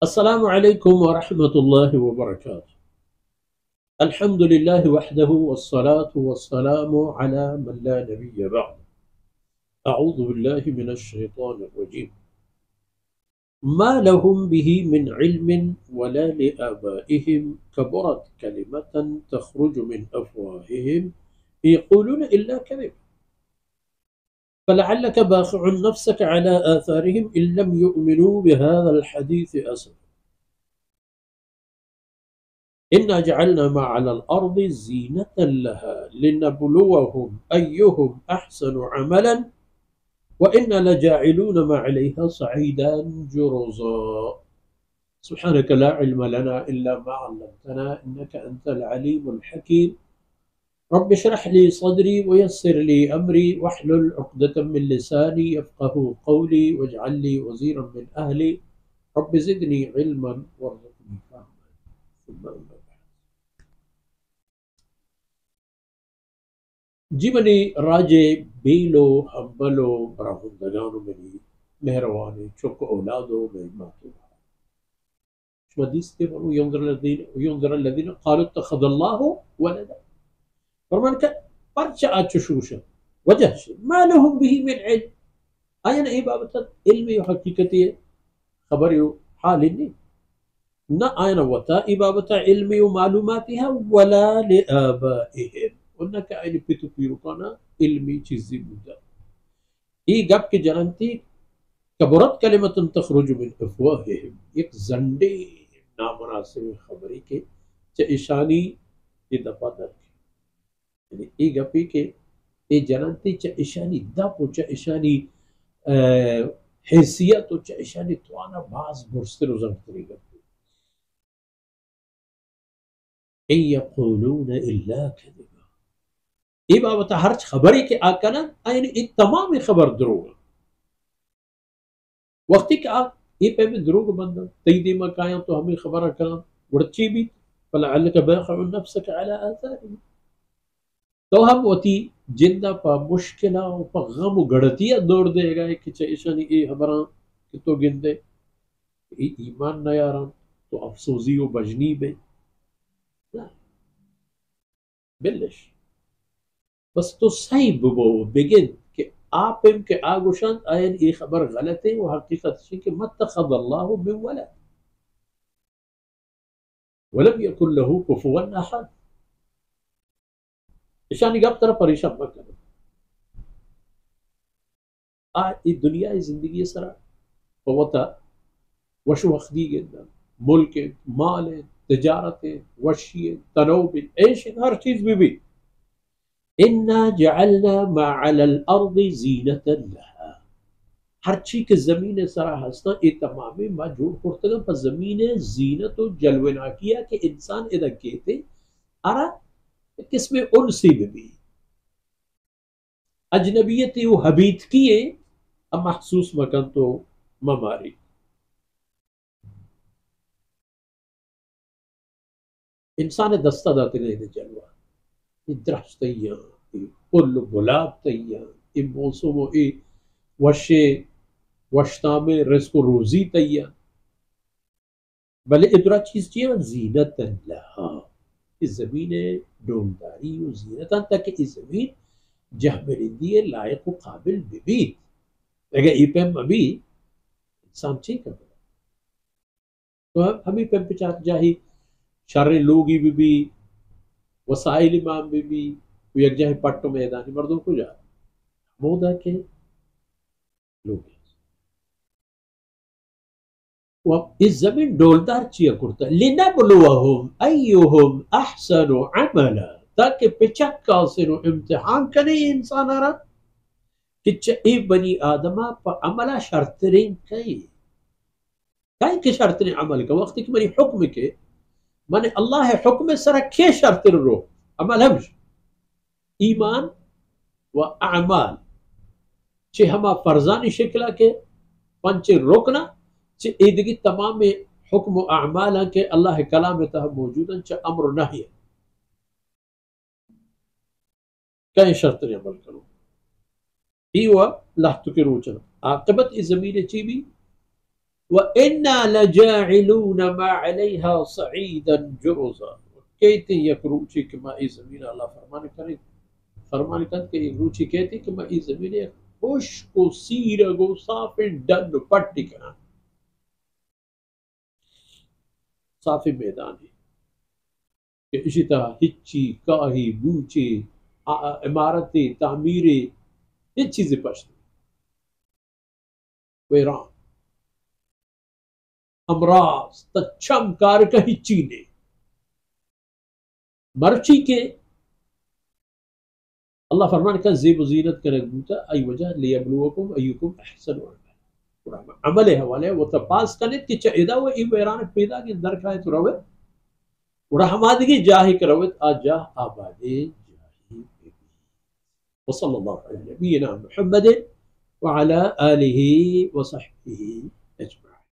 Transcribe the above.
السلام عليكم ورحمة الله وبركاته. الحمد لله وحده والصلاة والسلام على من لا نبي بعد. أعوذ بالله من الشيطان الرجيم. ما لهم به من علم ولا لآبائهم كبرت كلمة تخرج من أفواههم يقولون إلا كذب فلعلك باخع نفسك على آثارهم إن لم يؤمنوا بهذا الحديث أسفا. إنا جعلنا ما على الأرض زينة لها لنبلوهم أيهم أحسن عملا وإنا لجاعلون ما عليها صعيدا جرزا. سبحانك لا علم لنا إلا ما علمتنا إنك أنت العليم الحكيم. رب اشرح لي صدري ويسر لي أمري واحلل عقدة من لساني يفقه قولي واجعل لي وزيرا من أهلي. رب زدني علما وارزقني فهما. ثم أما بعد. جی منی راجے بیلو حنبلو براہندگانو منی مہروانی چک اولادو میں ماتو حدیث کے فرمو ينظر الذين قالوا اتخذ الله ولدا فرمان کا پرچہ آچشوشا وجہ سے ما لهم به من علم آیا نا بابتا علمی و حقیقتی خبری و حالی نہیں نا آیا نا وطا بابتا علمی و معلوماتها ولا لآبائهم انك عين بيتو بيروكانا علمي چیزی بودا ای گپ کے جنانتی کبرت کلمت تخرج من افواہهم ایک زنڈے نامناسب خبری کے چا اشانی یہ دفع در کے یعنی ای گپی کے ای جنانتی چا اشانی دپ و چا اشانی حیثیت و چا اشانی توانا باز برستر و زنگتری گپی ان یقولون الا کذب یہ بابتا ہر خبری کے آکنا این تمام خبر دروگ وقتی کہ آپ یہ پہ بھی دروگ بندہ تیدی مکایاں تو ہمیں خبرہ کرنا ورچی بھی فلعلک باخع نفسک علی آثارهم تو ہم وتی جندہ پا مشکلہ و پا غم و گڑتیا دور دے گا کہ چاہیشانی ای خبران کہ تو گندے ای ایمان نیاران تو افسوزی و بجنی بے لا بلش بس تو صحیح ببو بگن کہ آپ ان کے آگوشان آئین ای خبر غلط ہے وہ حقیقت ہے کہ متخذ اللہ من ولد ولم یکن له کفوا احد اشانی گپ طرح پریشان مت کرو ای دنیا زندگی سرا فوتا وش وخدی گندا ملک مال تجارت وشی تنوب ایش ہر چیز بھی انا جعلنا ما على الارض زینة لها ہر چیز کے زمین سرا ہستا یہ تمامی ما جوڑ کرتے گا پر زمین زینت و جلونا کیا کہ انسان ادھا کہتے ارا کس میں انسی بھی اجنبیتی و حبیت کیے اب محسوس مکان تو مماری انسان دستہ داتے گئے تھے جلوہ یہ درخت تیاں یہ پل گلاب تیاں یہ موسم و یہ وشے وشتام رزق و روزی تیاں بلے ادرا چیز چیئے زینت اللہ اس زمین ڈولداری و زینت تک کہ اس زمین جہبرندی لائق و قابل بھی اگر ای پیم ابھی انسان چی کر تو ہمیں پیم پچاک جاہی شر لوگی بھی وسائل امام بھی یک جاہی پٹو میدانی مردوں کو جا مودا کے لوگی وہ اس زمین ڈولدار چیا کرتا لنبلوہم ایہم احسن عملا تاکہ پچک کاسنو امتحان کرے انسان آرہ کہ چاہی بنی آدمہ پا عملہ شرطرین کئی کہ شرطرین عمل کا وقتی کہ منی حکم کے من اللہ حکم سرکھے شرطر رو عمل ہمش ایمان و اعمال چھے ہما فرزانی شکلہ کے پنچے روکنا چھے ایدگی تمام حکم و اعمال کے اللہ کلام تہا موجودا چھے امر و نحی کہیں شرطر عمل کرو ایوہ لحتو کے روچنا عاقبت اس زمین چی بھی وَإِنَّا لَجَاعِلُونَ مَا عَلَيْهَا صَعِيدًا جُرُزًا، کہتے ہیں یک روچی کہ ما ای زمین اللہ فرمان کرد کہ ایک روچی کہتے ہیں کہ ما ای زمین خشک و سیرگ و صاف ڈن پٹی کنا صاف میدان ہے کہ اسی طرح ہچی کاہی بوچے عمارتیں تعمیریں یہ چیزیں پشت ویران امراض تچم کار کا ہچی نے مرچی کے اللہ فرمان کا زیب و زینت کا نگبوتا ای وجہ لیبلوکم ایوکم احسن عمل عمل حوالے وہ تپاس کنید کہ چاہیدہ وہ ای ویران پیدا کی اندر کھائے تو روے ورحمادگی جاہی کروت آجاہ آبادی جاہی بی وصلی اللہ علیہ نبینا محمد وعلى آلہ وصحبہ اجمعین.